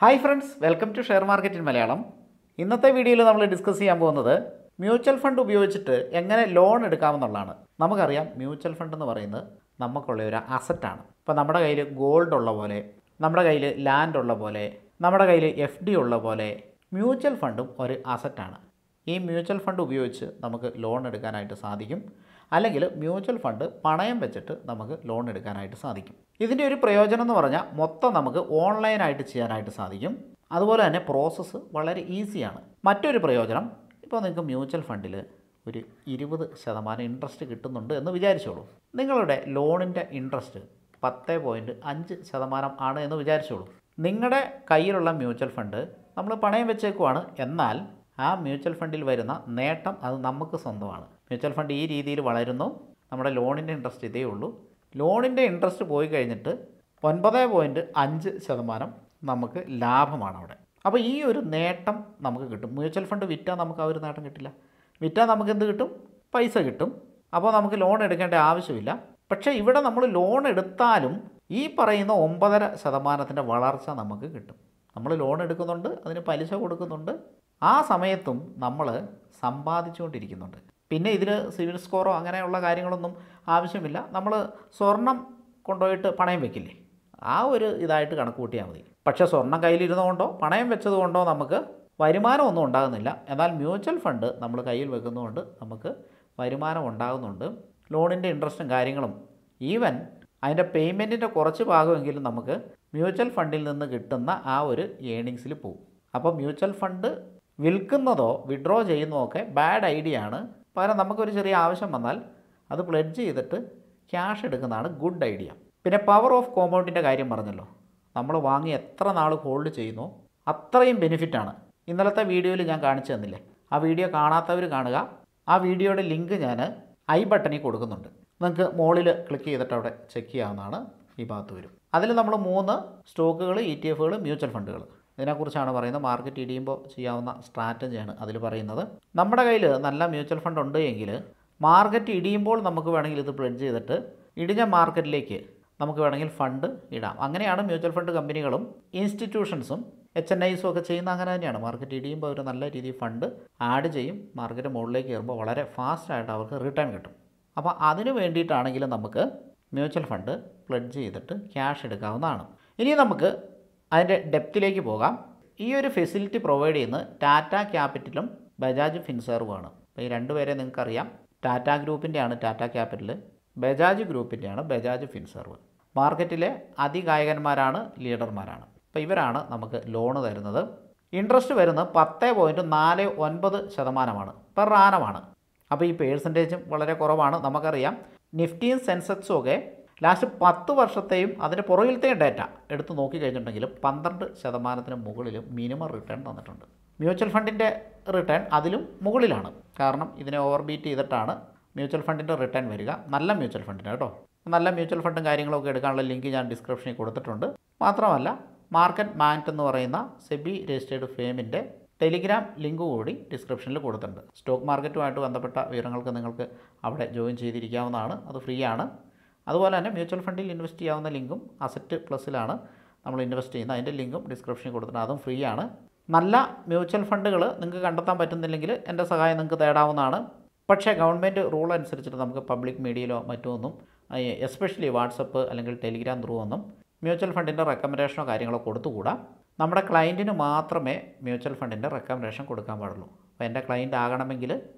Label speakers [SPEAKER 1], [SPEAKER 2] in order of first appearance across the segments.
[SPEAKER 1] Hi friends, welcome to share market in Malayalam. ഇന്നത്തെ വീഡിയോയിൽ നമ്മൾ ഡിസ്കസ് ചെയ്യാൻ പോകുന്നത് മ്യൂച്വൽ ഫണ്ട് ഉപയോഗിച്ചിട്ട് എങ്ങനെ ലോൺ എടുക്കാമെന്നുള്ളതാണ്. നമുക്കറിയാം മ്യൂച്വൽ ഫണ്ട് എന്ന് പറയുന്നത് നമുക്കുള്ള ഒരു അസറ്റാണ്. ഇപ്പോൾ നമ്മുടെ കയ്യിൽ ഗോൾഡ് ഉള്ള പോലെ, നമ്മുടെ കയ്യിൽ ലാൻഡ് ഉള്ള പോലെ, നമ്മുടെ കയ്യിൽ FD ഉള്ള പോലെ മ്യൂച്വൽ ഫണ്ടും ഒരു അസറ്റാണ്. ഈ മ്യൂച്വൽ ഫണ്ട് ഉപയോഗിച്ച് നമുക്ക് ലോൺ എടുക്കാനായിട്ട് സാധിക്കും. അല്ലെങ്കിൽ മ്യൂച്വൽ ഫണ്ട് പണയം വെച്ചിട്ട് നമുക്ക് ലോൺ എടുക്കാനായിട്ട് സാധിക്കും. ഇതിൻ്റെ ഒരു പ്രയോജനം എന്ന് പറഞ്ഞാൽ മൊത്തം നമുക്ക് ഓൺലൈനായിട്ട് ചെയ്യാനായിട്ട് സാധിക്കും. അതുപോലെ തന്നെ പ്രോസസ്സ് വളരെ ഈസിയാണ്. മറ്റൊരു പ്രയോജനം, ഇപ്പോൾ നിങ്ങൾക്ക് മ്യൂച്വൽ ഫണ്ടിൽ ഒരു 20% ഇൻട്രസ്റ്റ് കിട്ടുന്നുണ്ട് എന്ന് വിചാരിച്ചോളൂ. നിങ്ങളുടെ ലോണിൻ്റെ ഇൻട്രസ്റ്റ് 10.5% ആണ് എന്ന് വിചാരിച്ചോളൂ. നിങ്ങളുടെ കയ്യിലുള്ള മ്യൂച്വൽ ഫണ്ട് നമ്മൾ പണയം വെച്ചേക്കുവാണ്. എന്നാൽ ആ മ്യൂച്വൽ ഫണ്ടിൽ വരുന്ന നേട്ടം അത് നമുക്ക് സ്വന്തമാണ്. മ്യൂച്വൽ ഫണ്ട് ഈ രീതിയിൽ വളരുന്നു. നമ്മുടെ ലോണിൻ്റെ ഇൻട്രസ്റ്റ് ഇതേ ഉള്ളൂ. ലോണിൻ്റെ ഇൻട്രസ്റ്റ് പോയി കഴിഞ്ഞിട്ട് 9.5% നമുക്ക് ലാഭമാണ് അവിടെ. അപ്പോൾ ഈ ഒരു നേട്ടം നമുക്ക് കിട്ടും. മ്യൂച്വൽ ഫണ്ട് വിറ്റാൽ നമുക്ക് ആ ഒരു നേട്ടം കിട്ടില്ല. വിറ്റാൽ നമുക്ക് എന്ത് കിട്ടും? പൈസ കിട്ടും. അപ്പോൾ നമുക്ക് ലോൺ എടുക്കേണ്ട ആവശ്യമില്ല. പക്ഷേ ഇവിടെ നമ്മൾ ലോൺ എടുത്താലും ഈ പറയുന്ന 9.5% വളർച്ച നമുക്ക് കിട്ടും. നമ്മൾ ലോൺ എടുക്കുന്നുണ്ട്, അതിന് പലിശ കൊടുക്കുന്നുണ്ട്. ആ സമയത്തും നമ്മൾ സമ്പാദിച്ചുകൊണ്ടിരിക്കുന്നുണ്ട്. പിന്നെ ഇതിൽ സിവിൽ സ്കോറോ അങ്ങനെയുള്ള കാര്യങ്ങളൊന്നും ആവശ്യമില്ല. നമ്മൾ സ്വർണം കൊണ്ടുപോയിട്ട് പണയം വെക്കില്ലേ, ആ ഒരു ഇതായിട്ട് കണക്ക് കൂട്ടിയാൽ മതി. പക്ഷേ സ്വർണം കയ്യിലിരുന്നുകൊണ്ടോ പണയം വെച്ചതുകൊണ്ടോ നമുക്ക് വരുമാനമൊന്നും ഉണ്ടാകുന്നില്ല. എന്നാൽ മ്യൂച്വൽ ഫണ്ട് നമ്മൾ കയ്യിൽ വെക്കുന്നതുകൊണ്ട് നമുക്ക് വരുമാനം ഉണ്ടാകുന്നുണ്ട്. ലോണിൻ്റെ ഇൻട്രസ്റ്റും കാര്യങ്ങളും ഈവൻ അതിൻ്റെ പേയ്മെൻറ്റിൻ്റെ കുറച്ച് ഭാഗമെങ്കിലും നമുക്ക് മ്യൂച്വൽ ഫണ്ടിൽ നിന്ന് കിട്ടുന്ന ആ ഒരു ഏണിങ്സിൽ പോകും. അപ്പോൾ മ്യൂച്വൽ ഫണ്ട് വിൽക്കുന്നതോ വിഡ്രോ ചെയ്യുന്നതോ ഒക്കെ ബാഡ് ഐഡിയ ആണ്. പകരം നമുക്കൊരു ചെറിയ ആവശ്യം വന്നാൽ അത് പ്ലെഡ്ജ് ചെയ്തിട്ട് ക്യാഷ് എടുക്കുന്നതാണ് ഗുഡ് ഐഡിയ. പിന്നെ പവർ ഓഫ് കോമ്പൗണ്ടിൻ്റെ കാര്യം പറഞ്ഞല്ലോ. നമ്മൾ വാങ്ങി എത്ര നാൾ ഹോൾഡ് ചെയ്യുന്നോ അത്രയും ബെനിഫിറ്റാണ്. ഇന്നലത്തെ വീഡിയോയിൽ ഞാൻ കാണിച്ചു തന്നില്ലേ, ആ വീഡിയോ കാണാത്തവർ കാണുക. ആ വീഡിയോയുടെ ലിങ്ക് ഞാൻ ഐ ബട്ടണിൽ കൊടുക്കുന്നുണ്ട്. നിങ്ങൾക്ക് മുകളിൽ ക്ലിക്ക് ചെയ്തിട്ട് അവിടെ ചെക്ക് ചെയ്യാവുന്നതാണ്. ഈ ഭാഗത്ത് വരും. അതിൽ നമ്മൾ 3 സ്റ്റോക്കുകൾ, ETF, മ്യൂച്വൽ ഫണ്ടുകൾ, ഇതിനെക്കുറിച്ചാണ് പറയുന്നത്. മാർക്കറ്റ് ഇടിയുമ്പോൾ ചെയ്യാവുന്ന സ്ട്രാറ്റജിയാണ് അതിൽ പറയുന്നത്. നമ്മുടെ കയ്യിൽ നല്ല മ്യൂച്വൽ ഫണ്ട് ഉണ്ട് എങ്കിൽ മാർക്കറ്റ് ഇടിയുമ്പോൾ നമുക്ക് വേണമെങ്കിൽ ഇത് പ്ലെഡ്ജ് ചെയ്തിട്ട് ഇടിഞ്ഞ മാർക്കറ്റിലേക്ക് നമുക്ക് വേണമെങ്കിൽ ഫണ്ട് ഇടാം. അങ്ങനെയാണ് മ്യൂച്വൽ ഫണ്ട് കമ്പനികളും ഇൻസ്റ്റിറ്റ്യൂഷൻസും HNIസും ഒക്കെ ചെയ്യുന്ന. അങ്ങനെ തന്നെയാണ്. മാർക്കറ്റ് ഇടിയുമ്പോൾ അവർ നല്ല രീതിയിൽ ഫണ്ട് ആഡ് ചെയ്യും. മാർക്കറ്റ് മുകളിലേക്ക് കയറുമ്പോൾ വളരെ ഫാസ്റ്റായിട്ട് അവർക്ക് റിട്ടേൺ കിട്ടും. അപ്പോൾ അതിന് വേണ്ടിയിട്ടാണെങ്കിലും നമുക്ക് മ്യൂച്വൽ ഫണ്ട് പ്ലെഡ്ജ് ചെയ്തിട്ട് ക്യാഷ് എടുക്കാവുന്നതാണ്. ഇനി നമുക്ക് അതിൻ്റെ ഡെപ്തിലേക്ക് പോകാം. ഈ ഒരു ഫെസിലിറ്റി പ്രൊവൈഡ് ചെയ്യുന്നത് ടാറ്റ ക്യാപിറ്റലും ബജാജ് ഫിൻസർവുമാണ്. അപ്പോൾ ഈ രണ്ടുപേരെ നിങ്ങൾക്കറിയാം. ടാറ്റ ഗ്രൂപ്പിൻ്റെയാണ് ടാറ്റ ക്യാപിറ്റൽ, ബജാജ് ഗ്രൂപ്പിൻ്റെയാണ് ബജാജ് ഫിൻസർവ്. മാർക്കറ്റിലെ അതികായകന്മാരാണ്, ലീഡർമാരാണ്. അപ്പോൾ ഇവരാണ് നമുക്ക് ലോണ് തരുന്നത്. ഇൻട്രസ്റ്റ് വരുന്നത് 10.49% പെർ ആനമാണ്. അപ്പോൾ ഈ പേഴ്സൻറ്റേജും വളരെ കുറവാണ്. നമുക്കറിയാം നിഫ്റ്റിയും സെൻസെക്സും ഒക്കെ ലാസ്റ്റ് 10 വർഷത്തെയും അതിൻ്റെ പുറകിലത്തെയും ഡേറ്റ എടുത്ത് നോക്കിക്കഴിഞ്ഞിട്ടുണ്ടെങ്കിൽ 12% മുകളിൽ മിനിമം റിട്ടേൺ തന്നിട്ടുണ്ട്. മ്യൂച്വൽ ഫണ്ടിൻ്റെ റിട്ടേൺ അതിലും മുകളിലാണ്. കാരണം ഇതിനെ ഓവർബീറ്റ് ചെയ്തിട്ടാണ് മ്യൂച്വൽ ഫണ്ടിൻ്റെ റിട്ടേൺ വരിക. നല്ല മ്യൂച്വൽ ഫണ്ടിന് കേട്ടോ. നല്ല മ്യൂച്വൽ ഫണ്ടും കാര്യങ്ങളൊക്കെ എടുക്കാനുള്ള ലിങ്ക് ഞാൻ ഡിസ്ക്രിപ്ഷനിൽ കൊടുത്തിട്ടുണ്ട്. മാത്രമല്ല മാർക്കറ്റ് മാൻറ്റ് എന്ന് പറയുന്ന സെബി രജിസ്റ്റേർഡ് ഫേമിൻ്റെ ടെലിഗ്രാം ലിങ്ക് കൂടി ഡിസ്ക്രിപ്ഷനിൽ കൊടുത്തിട്ടുണ്ട്. സ്റ്റോക്ക് മാർക്കറ്റുമായിട്ട് ബന്ധപ്പെട്ട വിവരങ്ങൾക്ക് നിങ്ങൾക്ക് അവിടെ ജോയിൻ ചെയ്തിരിക്കാവുന്നതാണ്. അത് ഫ്രീ ആണ്. അതുപോലെ തന്നെ മ്യൂച്വൽ ഫണ്ടിൽ ഇൻവെസ്റ്റ് ചെയ്യാവുന്ന ലിങ്കും അസറ്റ് പ്ലസിലാണ് നമ്മൾ ഇൻവെസ്റ്റ് ചെയ്യുന്നത്. അതിൻ്റെ ലിങ്കും ഡിസ്ക്രിപ്ഷനിൽ കൊടുത്തിട്ടുണ്ട്. അതും ഫ്രീ ആണ്. നല്ല മ്യൂച്വൽ ഫണ്ടുകൾ നിങ്ങൾക്ക് കണ്ടെത്താൻ പറ്റുന്നില്ലെങ്കിൽ എൻ്റെ സഹായം നിങ്ങൾക്ക് തേടാവുന്നതാണ്. പക്ഷേ ഗവൺമെൻറ് റൂൾ അനുസരിച്ചിട്ട് നമുക്ക് പബ്ലിക് മീഡിയയിലോ മറ്റോ ഒന്നും, എസ്പെഷ്യലി വാട്സപ്പ് അല്ലെങ്കിൽ ടെലിഗ്രാം ത്രൂ ഒന്നും മ്യൂച്വൽ ഫണ്ടിൻ്റെ റെക്കമെൻഡേഷനോ കാര്യങ്ങളോ കൊടുത്തുകൂടാ. നമ്മുടെ ക്ലയൻറ്റിന് മാത്രമേ മ്യൂച്വൽ ഫണ്ടിൻ്റെ റെക്കമെൻഡേഷൻ കൊടുക്കാൻ പാടുള്ളൂ. അപ്പോൾ എൻ്റെ ക്ലയൻറ്റ് ആകണമെങ്കിൽ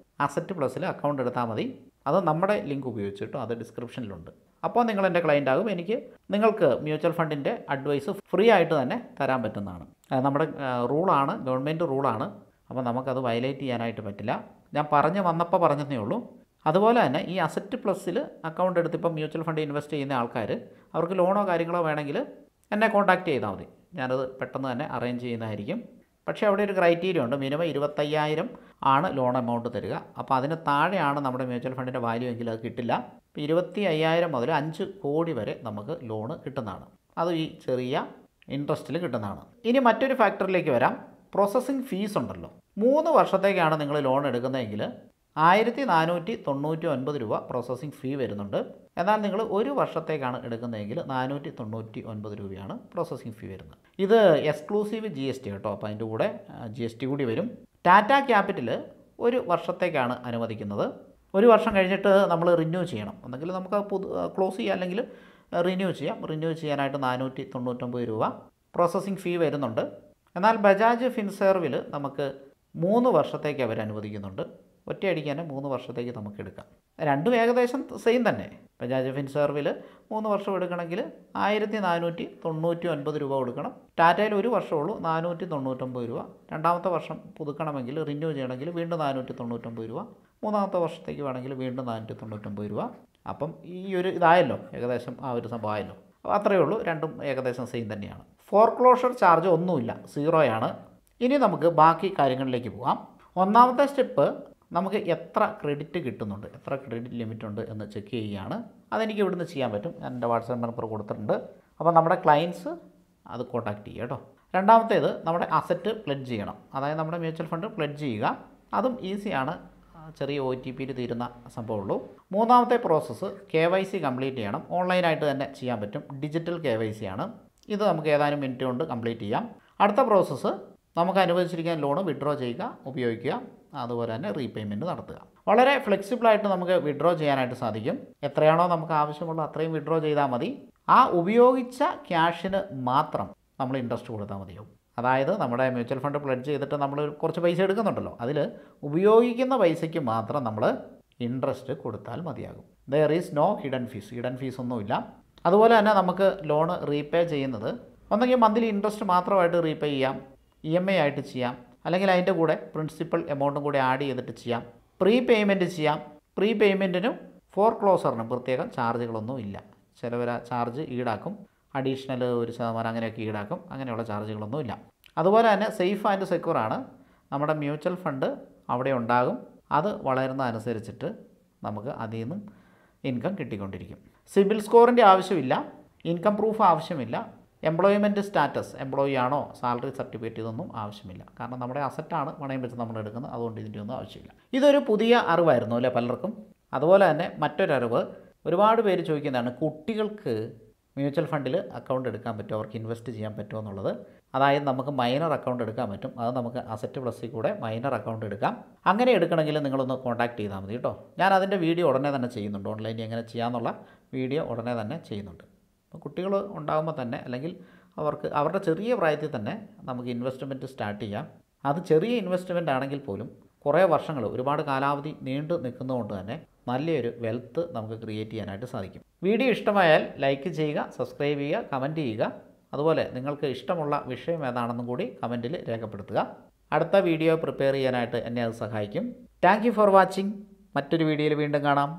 [SPEAKER 1] അസറ്റ് പ്ലസിൽ അക്കൗണ്ട് എടുത്താൽ മതി. അത് നമ്മുടെ ലിങ്ക് ഉപയോഗിച്ചിട്ടോ, അത് ഡിസ്ക്രിപ്ഷനിലുണ്ട്. അപ്പോൾ നിങ്ങൾ എൻ്റെ ക്ലയൻ്റ് ആകും. നിങ്ങൾക്ക് മ്യൂച്വൽ ഫണ്ടിൻ്റെ അഡ്വൈസ് ഫ്രീ ആയിട്ട് തന്നെ തരാൻ പറ്റുന്നതാണ്. നമ്മുടെ റൂളാണ്, ഗവൺമെൻറ് റൂളാണ്. അപ്പോൾ നമുക്കത് വയലേറ്റ് ചെയ്യാനായിട്ട് പറ്റില്ല. ഞാൻ വന്നപ്പോൾ പറഞ്ഞതേ ഉള്ളൂ. അതുപോലെ തന്നെ ഈ അസറ്റ് പ്ലസ്സിൽ അക്കൗണ്ട് എടുത്ത് ഇപ്പം മ്യൂച്വൽ ഫണ്ട് ഇൻവെസ്റ്റ് ചെയ്യുന്ന ആൾക്കാർ, അവർക്ക് ലോണോ കാര്യങ്ങളോ വേണമെങ്കിൽ എന്നെ കോൺടാക്റ്റ് ചെയ്താൽ മതി. ഞാനത് പെട്ടെന്ന് തന്നെ അറേഞ്ച് ചെയ്യുന്നതായിരിക്കും. പക്ഷേ അവിടെ ഒരു ക്രൈറ്റീരിയ ഉണ്ട്. മിനിമം 25,000 ആണ് ലോൺ എമൗണ്ട് തരിക. അപ്പോൾ അതിന് താഴെയാണ് നമ്മുടെ മ്യൂച്വൽ ഫണ്ടിൻ്റെ വാല്യൂ എങ്കിൽ അത് കിട്ടില്ല. ഇപ്പോൾ 25,000 മുതൽ 5 കോടി വരെ നമുക്ക് ലോണ് കിട്ടുന്നതാണ്. അത് ഈ ചെറിയ ഇൻട്രസ്റ്റിൽ കിട്ടുന്നതാണ്. ഇനി മറ്റൊരു ഫാക്ടറിലേക്ക് വരാം. പ്രോസസ്സിംഗ് ഫീസ് ഉണ്ടല്ലോ. 3 വർഷത്തേക്കാണ് നിങ്ങൾ ലോൺ എടുക്കുന്നതെങ്കിൽ 1499 രൂപ പ്രോസസ്സിംഗ് ഫീ വരുന്നുണ്ട്. എന്നാൽ നിങ്ങൾ ഒരു വർഷത്തേക്കാണ് എടുക്കുന്നതെങ്കിൽ 499 രൂപയാണ് പ്രോസസ്സിംഗ് ഫീ വരുന്നത്. ഇത് എക്സ്ക്ലൂസീവ് GST കേട്ടോ. അപ്പോൾ അതിൻ്റെ കൂടെ GST കൂടി വരും. ടാറ്റ ക്യാപിറ്റൽ ഒരു വർഷത്തേക്കാണ് അനുവദിക്കുന്നത്. ഒരു വർഷം കഴിഞ്ഞിട്ട് നമ്മൾ റിന്യൂ ചെയ്യണം. ഒന്നെങ്കിൽ നമുക്ക് ക്ലോസ് ചെയ്യാം, അല്ലെങ്കിൽ റിന്യൂ ചെയ്യാം. റിന്യൂ ചെയ്യാനായിട്ട് 499 രൂപ പ്രോസസ്സിംഗ് ഫീ വരുന്നുണ്ട്. എന്നാൽ ബജാജ് ഫിൻസേർവിൽ നമുക്ക് 3 വർഷത്തേക്ക് അവർ അനുവദിക്കുന്നുണ്ട്. ഒറ്റയടിക്ക് തന്നെ 3 വർഷത്തേക്ക് നമുക്ക് എടുക്കാം. രണ്ടും ഏകദേശം സെയിം തന്നെ. ബജാജ് ഫിൻസേർവിൽ 3 വർഷം എടുക്കണമെങ്കിൽ 1499 രൂപ കൊടുക്കണം. ടാറ്റയിൽ ഒരു വർഷമുള്ളൂ, 499 രൂപ. രണ്ടാമത്തെ വർഷം പുതുക്കണമെങ്കിൽ, റിന്യൂ ചെയ്യണമെങ്കിൽ വീണ്ടും 499 രൂപ. മൂന്നാമത്തെ വർഷത്തേക്ക് വേണമെങ്കിൽ വീണ്ടും 499 രൂപ. അപ്പം ഈ ഒരു ഇതായല്ലോ, ഏകദേശം ആ ഒരു സംഭവമായല്ലോ. അത്രയേ ഉള്ളൂ. രണ്ടും ഏകദേശം സെയിം തന്നെയാണ്. ഫോർക്ലോഷർ ചാർജ് ഒന്നുമില്ല, 0 ഇനി നമുക്ക് ബാക്കി കാര്യങ്ങളിലേക്ക് പോകാം. ഒന്നാമത്തെ സ്റ്റെപ്പ്, നമുക്ക് എത്ര ക്രെഡിറ്റ് കിട്ടുന്നുണ്ട്, എത്ര ക്രെഡിറ്റ് ലിമിറ്റ് ഉണ്ട് എന്ന് ചെക്ക് ചെയ്യുകയാണ്. അതെനിക്ക് ഇവിടുന്ന് ചെയ്യാൻ പറ്റും. ഞാൻ എൻ്റെ വാട്സാപ്പ് നമ്പർ കൊടുത്തിട്ടുണ്ട്. അപ്പോൾ നമ്മുടെ ക്ലയൻസ് അത് കോൺടാക്റ്റ് ചെയ്യുക കേട്ടോ. രണ്ടാമത്തേത്, നമ്മുടെ അസറ്റ് പ്ലെഡ്ജ് ചെയ്യണം. അതായത് നമ്മുടെ മ്യൂച്വൽ ഫണ്ട് പ്ലെഡ്ജ് ചെയ്യുക. അതും ഈസിയാണ്, ചെറിയ OTPയിൽ തീരുന്ന സംഭവമുള്ളൂ. മൂന്നാമത്തെ പ്രോസസ്സ് KYC കംപ്ലീറ്റ് ചെയ്യണം. ഓൺലൈനായിട്ട് തന്നെ ചെയ്യാൻ പറ്റും. ഡിജിറ്റൽ KYC ആണ്. ഇത് നമുക്ക് ഏതാനും മിനിറ്റ് കൊണ്ട് കംപ്ലീറ്റ് ചെയ്യാം. അടുത്ത പ്രോസസ്സ്, നമുക്ക് അനുവദിച്ചിരിക്കുന്ന ലോൺ വിഡ്രോ ചെയ്യുക, ഉപയോഗിക്കുക, അതുപോലെ തന്നെ റീപേയ്മെൻറ്റ് നടത്തുക. വളരെ ഫ്ലെക്സിബിളായിട്ട് നമുക്ക് വിഡ്രോ ചെയ്യാനായിട്ട് സാധിക്കും. എത്രയാണോ നമുക്ക് ആവശ്യമുള്ള അത്രയും വിഡ്രോ ചെയ്താൽ മതി. ആ ഉപയോഗിച്ച ക്യാഷിന് മാത്രം നമ്മൾ ഇൻട്രസ്റ്റ് കൊടുത്താൽ മതിയാവും. അതായത് നമ്മുടെ മ്യൂച്വൽ ഫണ്ട് പ്ലെഡ്ജ് ചെയ്തിട്ട് നമ്മൾ കുറച്ച് പൈസ എടുക്കുന്നുണ്ടല്ലോ, അതിൽ ഉപയോഗിക്കുന്ന പൈസയ്ക്ക് മാത്രം നമ്മൾ ഇൻട്രസ്റ്റ് കൊടുത്താൽ മതിയാകും. There is no hidden fees. Hidden fees ഒന്നുമില്ല. അതുപോലെ തന്നെ നമുക്ക് ലോൺ റീപേ ചെയ്യുന്നത് ഒന്നെങ്കിൽ മന്ത്ലി ഇൻട്രസ്റ്റ് മാത്രമായിട്ട് റീപേ ചെയ്യാം, EMI ആയിട്ട് ചെയ്യാം, അല്ലെങ്കിൽ അതിൻ്റെ കൂടെ പ്രിൻസിപ്പൽ എമൗണ്ടും കൂടി ആഡ് ചെയ്തിട്ട് ചെയ്യാം. പ്രീ പേയ്മെൻറ്റ് ചെയ്യാം. പ്രീ പേയ്മെൻറ്റിനും ഫോർക്ലോസറിനും പ്രത്യേകം ചാർജുകളൊന്നും ഇല്ല. ചിലവർ ചാർജ് ഈടാക്കും, അഡീഷണൽ 1% അങ്ങനെയൊക്കെ ഈടാക്കും. അങ്ങനെയുള്ള ചാർജുകളൊന്നുമില്ല. അതുപോലെ തന്നെ സേഫ് ആൻഡ് സെക്യൂർ ആണ്. നമ്മുടെ മ്യൂച്വൽ ഫണ്ട് അവിടെ ഉണ്ടാകും. അത് വളരുന്നതനുസരിച്ചിട്ട് നമുക്ക് അതിൽ നിന്നും ഇൻകം കിട്ടിക്കൊണ്ടിരിക്കും. സിബിൽ സ്കോറിൻ്റെ ആവശ്യമില്ല, ഇൻകം പ്രൂഫ് ആവശ്യമില്ല, എംപ്ലോയ്മെൻറ്റ് സ്റ്റാറ്റസ്, എംപ്ലോയി ആണോ, സാലറി സർട്ടിഫിക്കറ്റ്, ഇതൊന്നും ആവശ്യമില്ല. കാരണം നമ്മുടെ അസറ്റാണ് പണയം വെച്ച് നമ്മൾ എടുക്കുന്നത്. അതുകൊണ്ട് ഇതിൻ്റെ ഒന്നും ആവശ്യമില്ല. ഇതൊരു പുതിയ അറിവായിരുന്നു അല്ലേ പലർക്കും. അതുപോലെ തന്നെ മറ്റൊരറിവ്, ഒരുപാട് പേര് ചോദിക്കുന്നതാണ്, കുട്ടികൾക്ക് മ്യൂച്വൽ ഫണ്ടിൽ അക്കൗണ്ട് എടുക്കാൻ പറ്റുമോ, അവർക്ക് ഇൻവെസ്റ്റ് ചെയ്യാൻ പറ്റുമോ എന്നുള്ളത്. അതായത് നമുക്ക് മൈനർ അക്കൗണ്ട് എടുക്കാൻ പറ്റും. അത് നമുക്ക് അസറ്റ് പ്ലസിൽ കൂടെ മൈനർ അക്കൗണ്ട് എടുക്കാം. അങ്ങനെ എടുക്കണമെങ്കിൽ നിങ്ങളൊന്ന് കോൺടാക്ട് ചെയ്താൽ മതി കേട്ടോ. ഞാൻ അതിൻ്റെ വീഡിയോ ഉടനെ തന്നെ ചെയ്യുന്നുണ്ട്. ഓൺലൈനിൽ എങ്ങനെ ചെയ്യാമെന്നുള്ള വീഡിയോ ഉടനെ തന്നെ ചെയ്യുന്നുണ്ട്. അപ്പോൾ കുട്ടികൾ ഉണ്ടാകുമ്പോൾ തന്നെ, അല്ലെങ്കിൽ അവരുടെ ചെറിയ പ്രായത്തിൽ തന്നെ നമുക്ക് ഇൻവെസ്റ്റ്മെൻറ്റ് സ്റ്റാർട്ട് ചെയ്യാം. അത് ചെറിയ ഇൻവെസ്റ്റ്മെൻ്റ് ആണെങ്കിൽ പോലും കുറേ വർഷങ്ങൾ, ഒരുപാട് കാലാവധി നീണ്ടു നിൽക്കുന്നതുകൊണ്ട് തന്നെ നല്ലൊരു വെൽത്ത് നമുക്ക് ക്രിയേറ്റ് ചെയ്യാനായിട്ട് സാധിക്കും. വീഡിയോ ഇഷ്ടമായാൽ ലൈക്ക് ചെയ്യുക, സബ്സ്ക്രൈബ് ചെയ്യുക, കമൻറ്റ് ചെയ്യുക. അതുപോലെ നിങ്ങൾക്ക് ഇഷ്ടമുള്ള വിഷയം ഏതാണെന്നും കൂടി കമൻറ്റിൽ രേഖപ്പെടുത്തുക. അടുത്ത വീഡിയോ പ്രിപ്പയർ ചെയ്യാനായിട്ട് എന്നെ അത് സഹായിക്കും. Thank you for watching. മറ്റൊരു വീഡിയോയിൽ വീണ്ടും കാണാം.